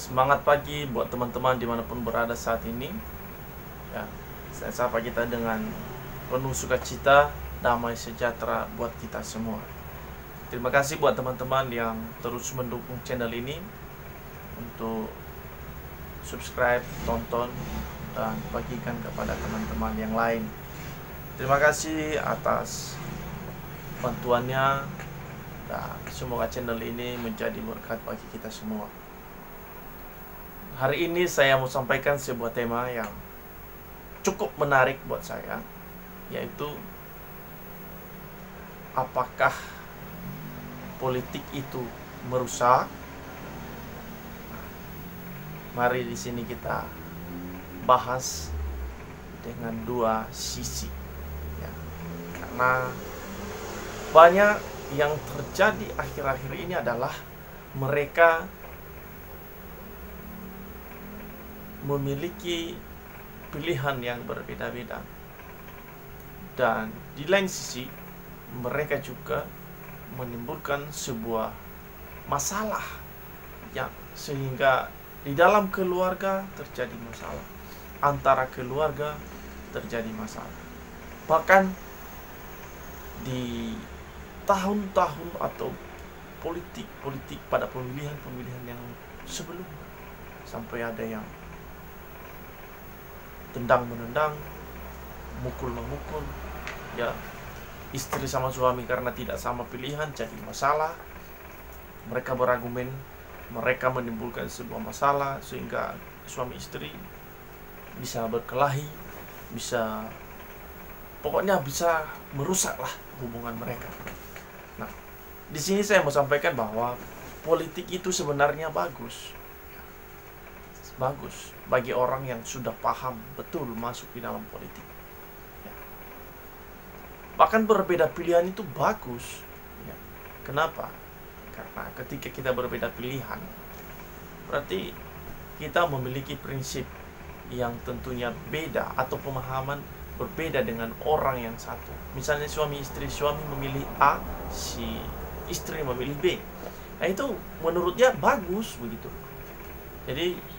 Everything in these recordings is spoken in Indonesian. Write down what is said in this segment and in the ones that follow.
Semangat pagi buat teman-teman dimanapun berada saat ini. Ya, saya sapa kita dengan penuh sukacita, damai sejahtera buat kita semua. Terima kasih buat teman-teman yang terus mendukung channel ini untuk subscribe, tonton, dan bagikan kepada teman-teman yang lain. Terima kasih atas bantuannya, dan semoga channel ini menjadi berkat bagi kita semua. Hari ini saya mau sampaikan sebuah tema yang cukup menarik buat saya, yaitu apakah politik itu merusak? Mari di sini kita bahas dengan dua sisi, ya. Karena banyak yang terjadi akhir-akhir ini adalah mereka memiliki pilihan yang berbeda-beda, dan di lain sisi mereka juga menimbulkan sebuah masalah yang sehingga di dalam keluarga terjadi masalah, antara keluarga terjadi masalah, bahkan di tahun-tahun atau politik pada pemilihan yang sebelumnya sampai ada yang tendang-menendang, mukul-memukul, ya, istri sama suami karena tidak sama pilihan jadi masalah. Mereka berargumen, mereka menimbulkan sebuah masalah sehingga suami istri bisa berkelahi, pokoknya bisa merusaklah hubungan mereka. Nah, di sini saya mau sampaikan bahwa politik itu sebenarnya bagus bagi orang yang sudah paham betul masuk di dalam politik, ya. Bahkan berbeda pilihan itu bagus, ya. Kenapa? Karena ketika kita berbeda pilihan, berarti kita memiliki prinsip yang tentunya beda atau pemahaman berbeda dengan orang yang satu. Misalnya suami istri, suami memilih A, si istri memilih B. Nah, itu menurut dia bagus begitu. Jadi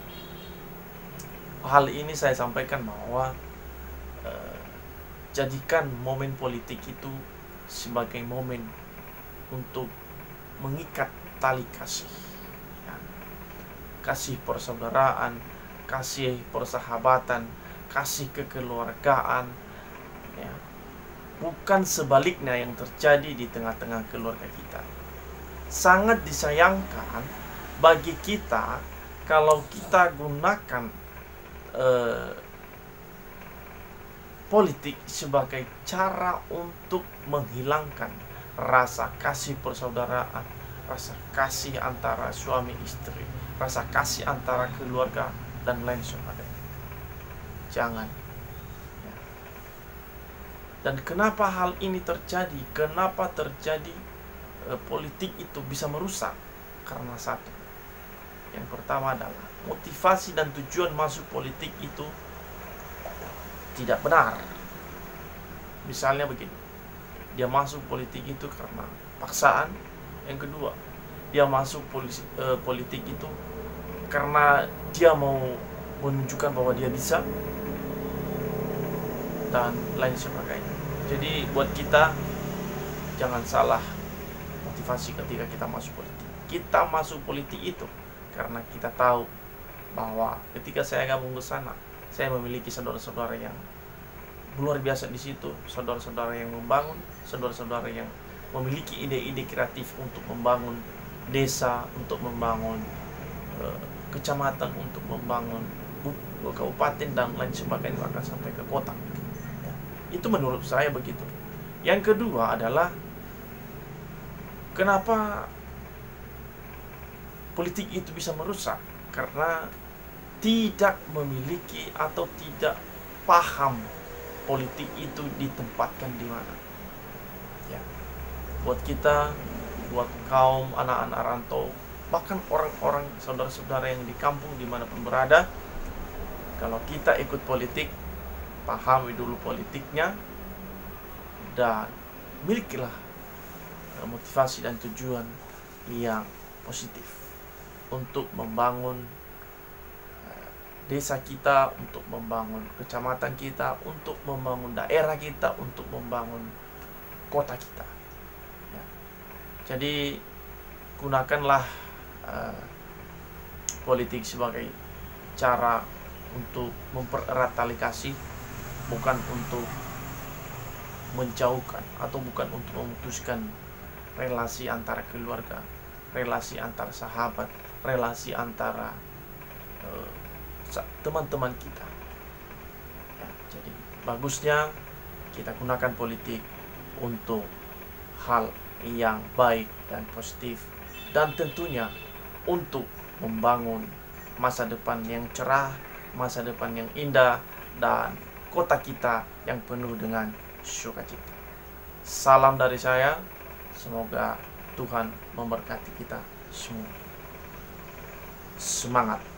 hal ini saya sampaikan bahwa jadikan momen politik itu sebagai momen untuk mengikat tali kasih, ya. Kasih persaudaraan, kasih persahabatan, kasih kekeluargaan, ya. Bukan sebaliknya yang terjadi di tengah-tengah keluarga kita. Sangat disayangkan bagi kita kalau kita gunakan politik sebagai cara untuk menghilangkan rasa kasih persaudaraan, rasa kasih antara suami istri, rasa kasih antara keluarga, dan lain sebagainya. Jangan, ya. Dan kenapa hal ini terjadi? Kenapa terjadi politik itu bisa merusak? Karena satu, yang pertama adalah motivasi dan tujuan masuk politik itu tidak benar. Misalnya begini, dia masuk politik itu karena paksaan. Yang kedua, dia masuk politik itu karena dia mau menunjukkan bahwa dia bisa, dan lain sebagainya. Jadi buat kita, jangan salah motivasi ketika kita masuk politik. Kita masuk politik itu karena kita tahu bahwa ketika saya gabung ke sana, saya memiliki saudara-saudara yang luar biasa di situ, saudara-saudara yang membangun, saudara-saudara yang memiliki ide-ide kreatif untuk membangun desa, untuk membangun kecamatan, untuk membangun kabupaten, dan lain sebagainya, bahkan sampai ke kota, ya. Itu menurut saya begitu. Yang kedua adalah kenapa politik itu bisa merusak? Karena tidak memiliki atau tidak paham politik itu ditempatkan di mana, ya. Buat kita, buat kaum anak-anak rantau, bahkan orang-orang saudara-saudara yang di kampung dimanapun berada, kalau kita ikut politik, pahami dulu politiknya, dan milikilah motivasi dan tujuan yang positif untuk membangun desa kita, untuk membangun kecamatan kita, untuk membangun daerah kita, untuk membangun kota kita. Ya. Jadi gunakanlah politik sebagai cara untuk mempererat tali kasih, bukan untuk menjauhkan atau bukan untuk memutuskan relasi antara keluarga, relasi antara sahabat, relasi antara teman-teman kita. Ya, jadi bagusnya kita gunakan politik untuk hal yang baik dan positif, dan tentunya untuk membangun masa depan yang cerah, masa depan yang indah, dan kota kita yang penuh dengan sukacita. Salam dari saya, semoga Tuhan memberkati kita semua. Semangat!